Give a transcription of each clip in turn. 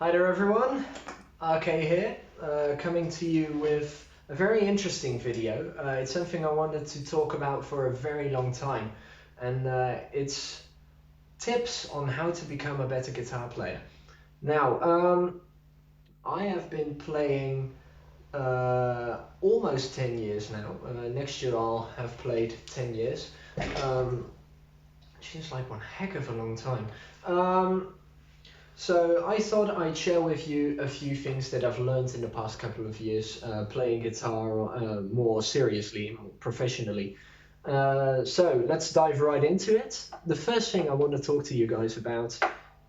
Hi there everyone, RK here, coming to you with a very interesting video. It's something I wanted to talk about for a very long time, and it's tips on how to become a better guitar player. Now, I have been playing almost 10 years now. Next year I'll have played 10 years. Seems like one heck of a long time. So I thought I'd share with you a few things that I've learned in the past couple of years playing guitar more seriously, more professionally. So let's dive right into it. The first thing I want to talk to you guys about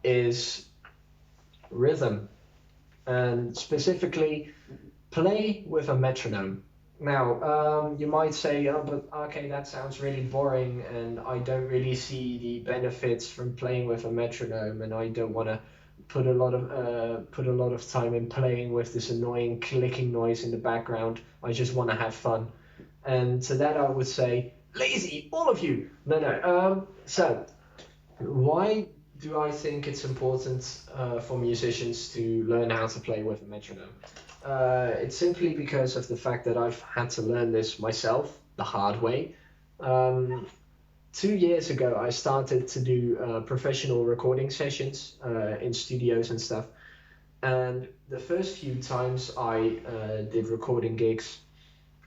is rhythm, and specifically play with a metronome. Now, you might say, oh, but okay, that sounds really boring, and I don't really see the benefits from playing with a metronome, and I don't want to put a lot of time in playing with this annoying clicking noise in the background. I just want to have fun. And to that, I would say, lazy, all of you. No. So, why do I think it's important for musicians to learn how to play with a metronome? It's simply because of the fact that I've had to learn this myself the hard way. Um, 2 years ago, I started to do professional recording sessions in studios and stuff. And the first few times I did recording gigs,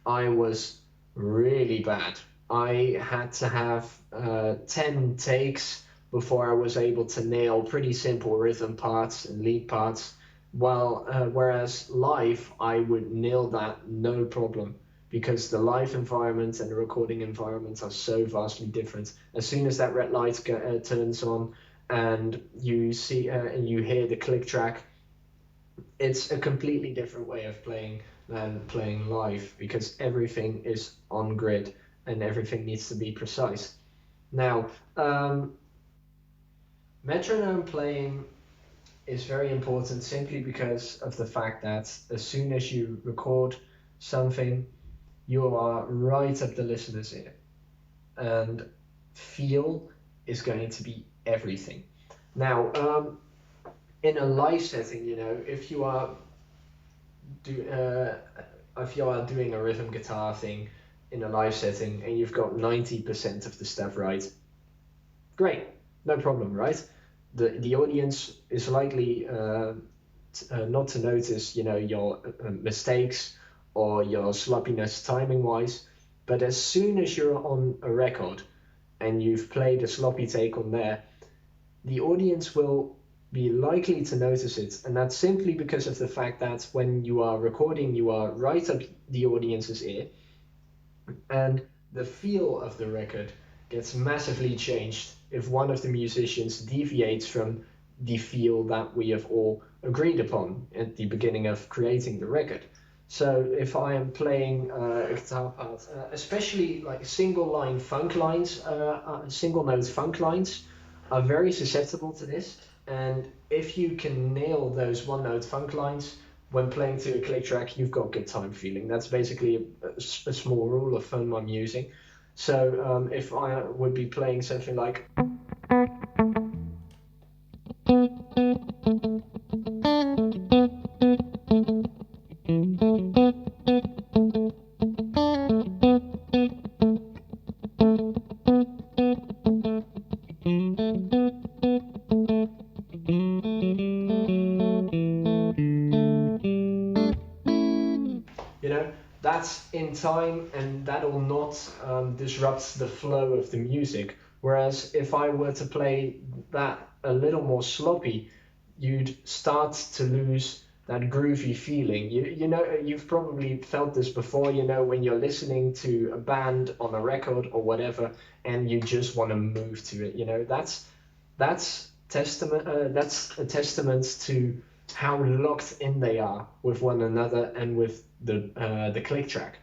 I was really bad. I had to have 10 takes before I was able to nail pretty simple rhythm parts and lead parts. Whereas live, I would nail that no problem because the live environment and the recording environment are so vastly different. As soon as that red light turns on and you see and you hear the click track, it's a completely different way of playing than playing live because everything is on grid and everything needs to be precise. Now, metronome playing is very important simply because of the fact that as soon as you record something, you are right up the listener's ear, and feel is going to be everything. Now, in a live setting, if you are do if you are doing a rhythm guitar thing in a live setting and you've got 90% of the stuff right, great, no problem, right? The audience is likely not to notice, your mistakes or your sloppiness timing wise. But as soon as you're on a record and you've played a sloppy take on there, the audience will be likely to notice it. And that's simply because of the fact that when you are recording, you are right up the audience's ear, and the feel of the record gets massively changed if one of the musicians deviates from the feel that we have all agreed upon at the beginning of creating the record. So if I am playing a guitar part, especially like single note funk lines are very susceptible to this. And if you can nail those one note funk lines when playing to a click track, you've got good time feeling. That's basically a small rule of thumb I'm using. So if I would be playing something like that's in time and that'll not disrupt the flow of the music. Whereas if I were to play that a little more sloppy, you'd start to lose that groovy feeling. You've probably felt this before, when you're listening to a band on a record or whatever, and you just want to move to it. That's a testament to how locked in they are with one another and with the click track.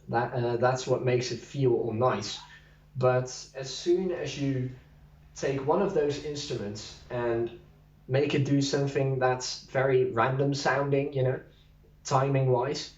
That's what makes it feel all nice. But as soon as you take one of those instruments and make it do something that's very random sounding, timing wise,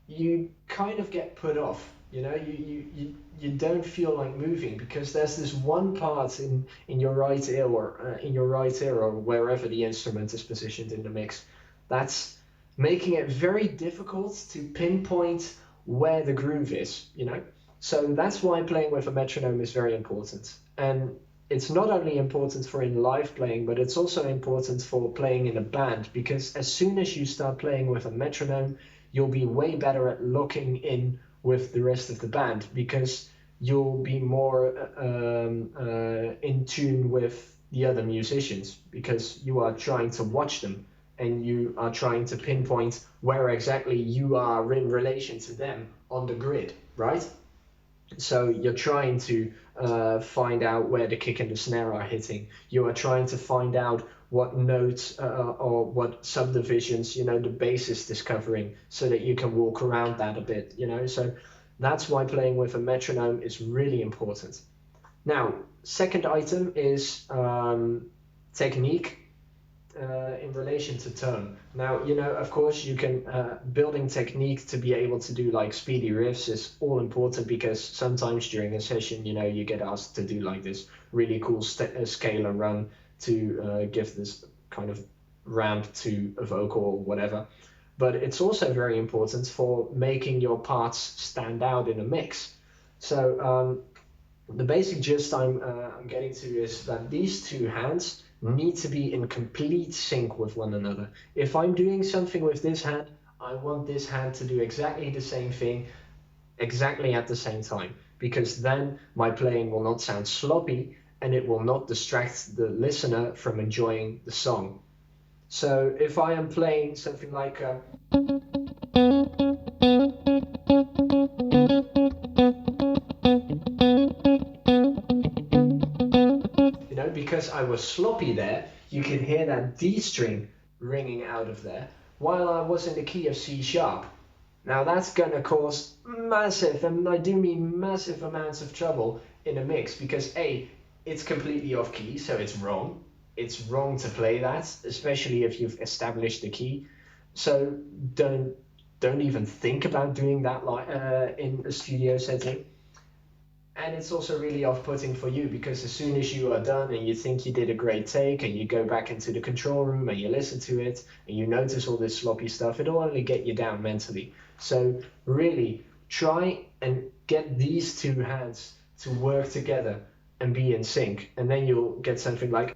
you kind of get put off You know, you don't feel like moving because there's this one part in your right ear or in your right ear or wherever the instrument is positioned in the mix that's making it very difficult to pinpoint where the groove is, you know? So that's why playing with a metronome is very important. And it's not only important for in live playing, but it's also important for playing in a band because as soon as you start playing with a metronome, you'll be way better at locking in with the rest of the band because you'll be more in tune with the other musicians because you are trying to watch them and you are trying to pinpoint where exactly you are in relation to them on the grid, right? So you're trying to find out where the kick and the snare are hitting. You are trying to find out what notes or what subdivisions, you know, the bassist is covering so that you can walk around that a bit, you know. So that's why playing with a metronome is really important. Now, second item is technique in relation to tone. Now, you know, of course, you can building technique to be able to do like speedy riffs is all important because sometimes during a session, you know, you get asked to do like this really cool scalar run to give this kind of ramp to a vocal or whatever. But it's also very important for making your parts stand out in a mix. So the basic gist I'm getting to is that these two hands need to be in complete sync with one another. If I'm doing something with this hand, I want this hand to do exactly the same thing, exactly at the same time, because then my playing will not sound sloppy and it will not distract the listener from enjoying the song. So if I am playing something like you know, because I was sloppy there, you can hear that D string ringing out of there while I was in the key of C sharp. Now that's gonna cause massive, and I do mean massive amounts of trouble in a mix because A, it's completely off key, so it's wrong. It's wrong to play that, especially if you've established the key. So don't even think about doing that in a studio setting. And it's also really off-putting for you because as soon as you are done and you think you did a great take and you go back into the control room and you listen to it and you notice all this sloppy stuff, it'll only get you down mentally. So really try and get these two hands to work together and be in sync, and then you'll get something like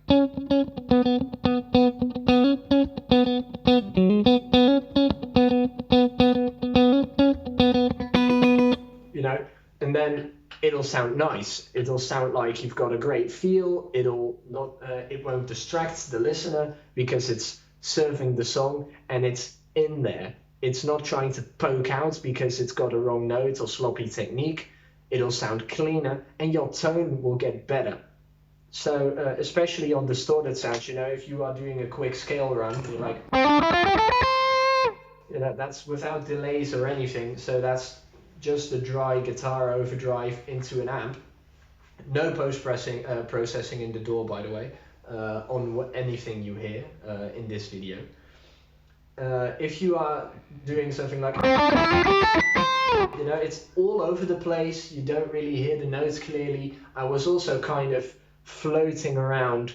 you know, and then it'll sound nice. It'll sound like you've got a great feel. It'll not, it won't distract the listener because it's serving the song and it's in there. It's not trying to poke out because it's got a wrong note or sloppy technique. It'll sound cleaner and your tone will get better. So especially on distorted sounds, you know, if you are doing a quick scale run, you're like, you know, that's without delays or anything. So that's just a dry guitar overdrive into an amp. No processing in the DAW, by the way, on anything you hear in this video. If you are doing something like, you know, it's all over the place, you don't really hear the notes clearly. I was also kind of floating around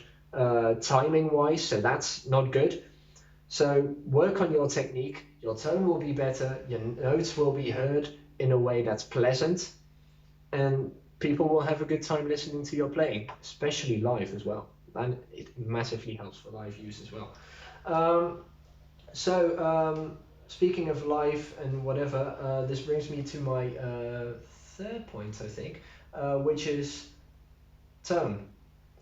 timing wise, so that's not good. So work on your technique, your tone will be better, your notes will be heard in a way that's pleasant, and people will have a good time listening to your playing, especially live as well. And it massively helps for live use as well. Speaking of live and whatever, this brings me to my third point, I think, which is tone.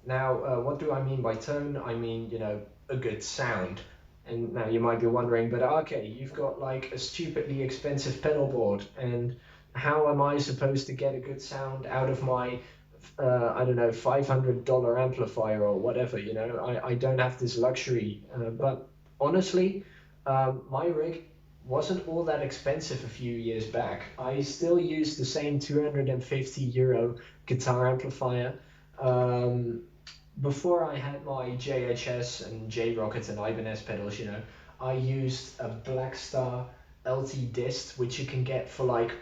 Now, what do I mean by tone? I mean, you know, a good sound. And now you might be wondering, but okay, you've got like a stupidly expensive pedal board, and how am I supposed to get a good sound out of my, I don't know, $500 amplifier or whatever, you know? I don't have this luxury. But honestly, my rig wasn't all that expensive a few years back. I still use the same €250 guitar amplifier. Before I had my JHS and J-Rocket and Ibanez pedals, you know, I used a Blackstar LT Dist, which you can get for like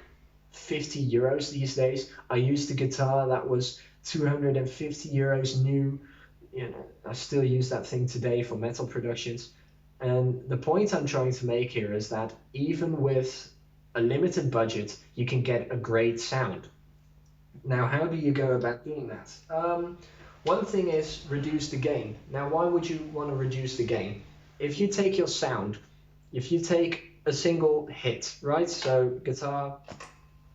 50 euros these days. I used a guitar that was 250 euros new. You know, I still use that thing today for metal productions. And the point I'm trying to make here is that even with a limited budget, you can get a great sound. Now, how do you go about doing that? One thing is reduce the gain. Now, why would you want to reduce the gain? If you take your sound, if you take a single hit, right? So guitar,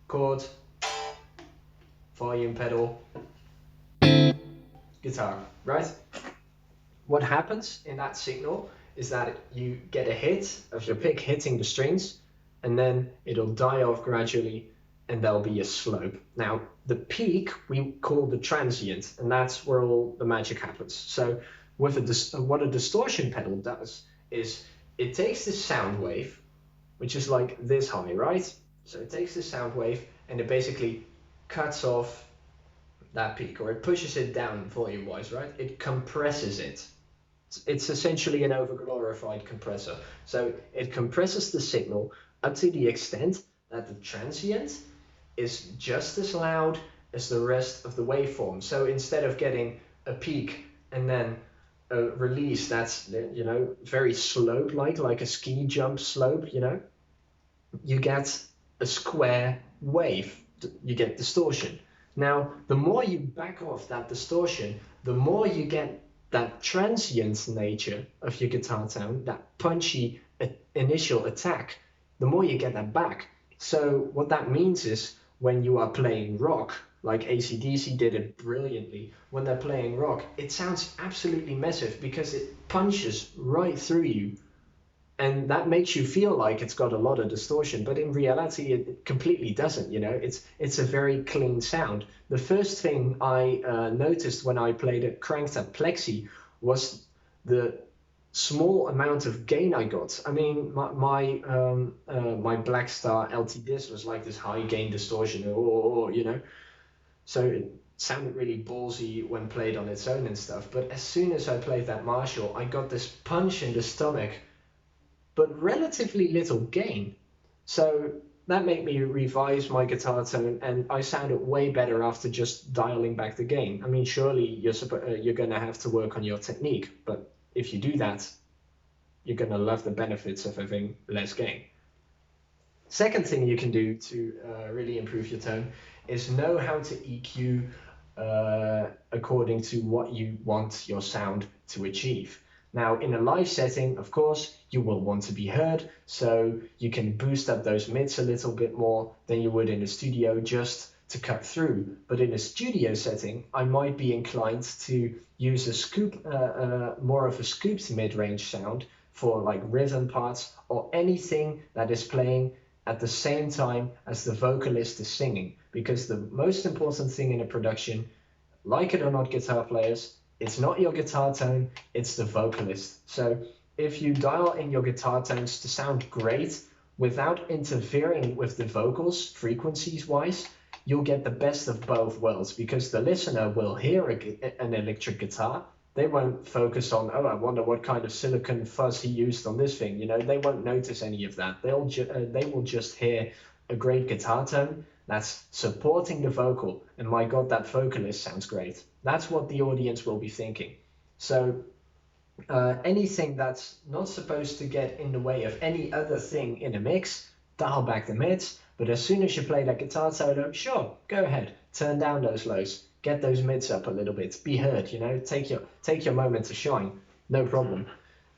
chord, volume pedal, guitar, right? What happens in that signal is that you get a hit of your pick hitting the strings, and then it'll die off gradually, and there'll be a slope. Now, the peak we call the transient, and that's where all the magic happens. So with what a distortion pedal does is it takes this sound wave, which is like this high, right? So it takes this sound wave and it basically cuts off that peak, or it pushes it down volume-wise, right? It compresses it. It's essentially an overglorified compressor. So it compresses the signal up to the extent that the transient is just as loud as the rest of the waveform. So instead of getting a peak and then a release that's, you know, very slope-like a ski jump slope, you know, you get a square wave. You get distortion. Now, the more you back off that distortion, the more you get that transient nature of your guitar tone, that punchy initial attack, the more you get that back. So what that means is when you are playing rock, like AC/DC did it brilliantly, when they're playing rock, it sounds absolutely massive because it punches right through you. And that makes you feel like it's got a lot of distortion, but in reality, it completely doesn't. You know, it's a very clean sound. The first thing I noticed when I played a cranked up plexi was the small amount of gain I got. I mean, my Black Star LT disc was like this high gain distortion, you know, so it sounded really ballsy when played on its own and stuff. But as soon as I played that Marshall, I got this punch in the stomach, but relatively little gain. So that made me revise my guitar tone, and I sounded way better after just dialing back the gain. I mean, surely you're going to have to work on your technique, but if you do that, you're going to love the benefits of having less gain. Second thing you can do to really improve your tone is know how to EQ according to what you want your sound to achieve. Now, in a live setting, of course, you will want to be heard, so you can boost up those mids a little bit more than you would in a studio just to cut through. But in a studio setting, I might be inclined to use a scoop, more of a scooped mid-range sound for like rhythm parts or anything that is playing at the same time as the vocalist is singing. Because the most important thing in a production, like it or not, guitar players, it's not your guitar tone, it's the vocalist. So if you dial in your guitar tones to sound great without interfering with the vocals frequencies wise, you'll get the best of both worlds, because the listener will hear an electric guitar. They won't focus on, oh, I wonder what kind of silicon fuzz he used on this thing. You know, they won't notice any of that. They will just hear a great guitar tone that's supporting the vocal, and my God, that vocalist sounds great. That's what the audience will be thinking. So anything that's not supposed to get in the way of any other thing in a mix, dial back the mids. But as soon as you play that guitar solo, sure, go ahead, turn down those lows, get those mids up a little bit, be heard, you know, take your moment to shine, no problem.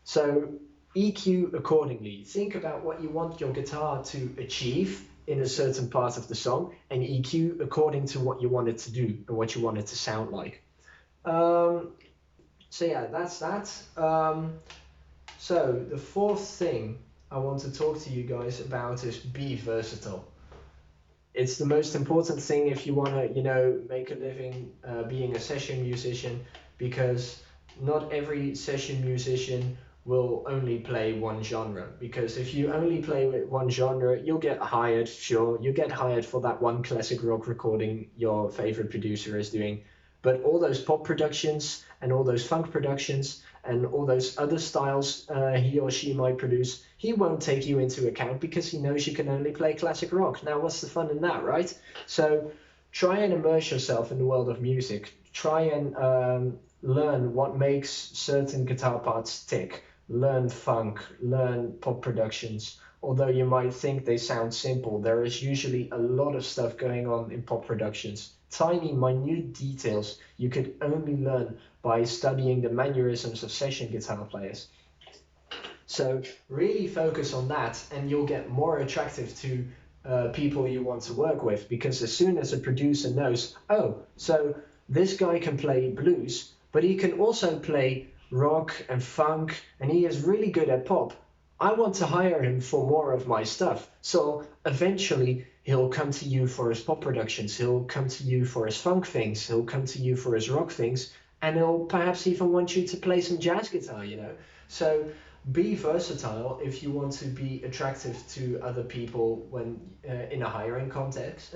So EQ accordingly. Think about what you want your guitar to achieve in a certain part of the song, and EQ according to what you want it to do and what you want it to sound like. So yeah, that's that. So the fourth thing I want to talk to you guys about is be versatile. It's the most important thing if you want to, you know, make a living being a session musician, because not every session musician will only play one genre. Because if you only play with one genre, you'll get hired, sure, you get hired for that one classic rock recording your favorite producer is doing. But all those pop productions and all those funk productions and all those other styles he or she might produce, he won't take you into account because he knows you can only play classic rock. Now, what's the fun in that, right? So try and immerse yourself in the world of music. Try and learn what makes certain guitar parts tick. Learn funk, learn pop productions. Although you might think they sound simple, there is usually a lot of stuff going on in pop productions. Tiny, minute details you could only learn by studying the mannerisms of session guitar players. So really focus on that, and you'll get more attractive to people you want to work with, because as soon as a producer knows, oh, so this guy can play blues, but he can also play rock and funk, and he is really good at pop, I want to hire him for more of my stuff. So eventually he'll come to you for his pop productions, he'll come to you for his funk things, he'll come to you for his rock things, and he'll perhaps even want you to play some jazz guitar, you know. So be versatile if you want to be attractive to other people when in a hiring context.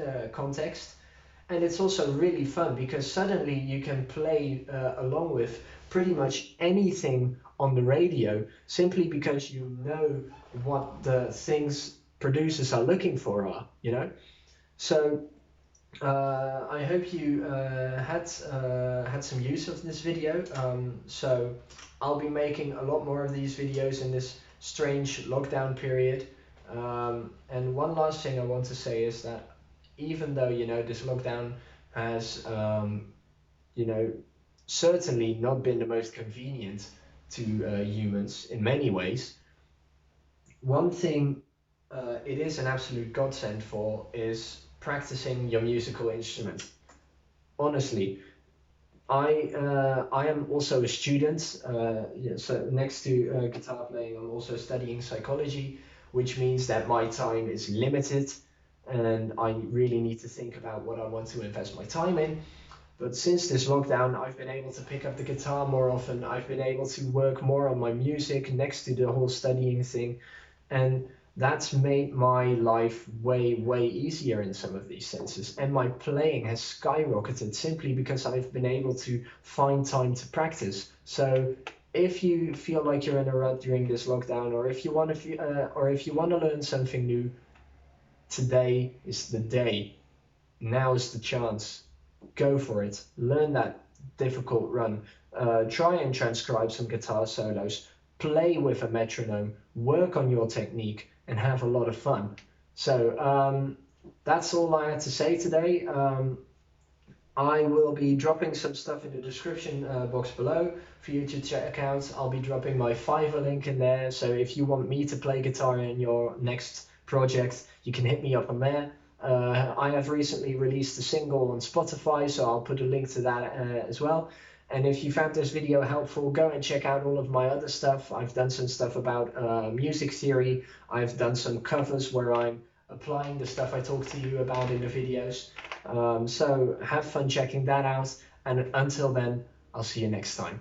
And it's also really fun because suddenly you can play along with pretty much anything on the radio, simply because you know what the things producers are looking for are, you know. So I hope you had some use of this video. So I'll be making a lot more of these videos in this strange lockdown period. And one last thing I want to say is that even though, you know, this lockdown has you know, certainly not been the most convenient to humans in many ways, one thing it is an absolute godsend for is practicing your musical instrument. Honestly, I am also a student, yeah, so next to guitar playing, I'm also studying psychology, which means that my time is limited and I really need to think about what I want to invest my time in. But since this lockdown, I've been able to pick up the guitar more often. I've been able to work more on my music next to the whole studying thing. And that's made my life way, way easier in some of these senses. And my playing has skyrocketed simply because I've been able to find time to practice. So if you feel like you're in a rut during this lockdown, or if you want to learn something new, today is the day. Now is the chance. Go for it. Learn that difficult run. Try and transcribe some guitar solos. Play with a metronome. Work on your technique and have a lot of fun. So that's all I had to say today. I will be dropping some stuff in the description box below for you to check out. I'll be dropping my Fiverr link in there. So if you want me to play guitar in your next project, you can hit me up on there. I have recently released a single on Spotify, so I'll put a link to that as well. And if you found this video helpful, go and check out all of my other stuff. I've done some stuff about music theory. I've done some covers where I'm applying the stuff I talked to you about in the videos. So have fun checking that out. And until then, I'll see you next time.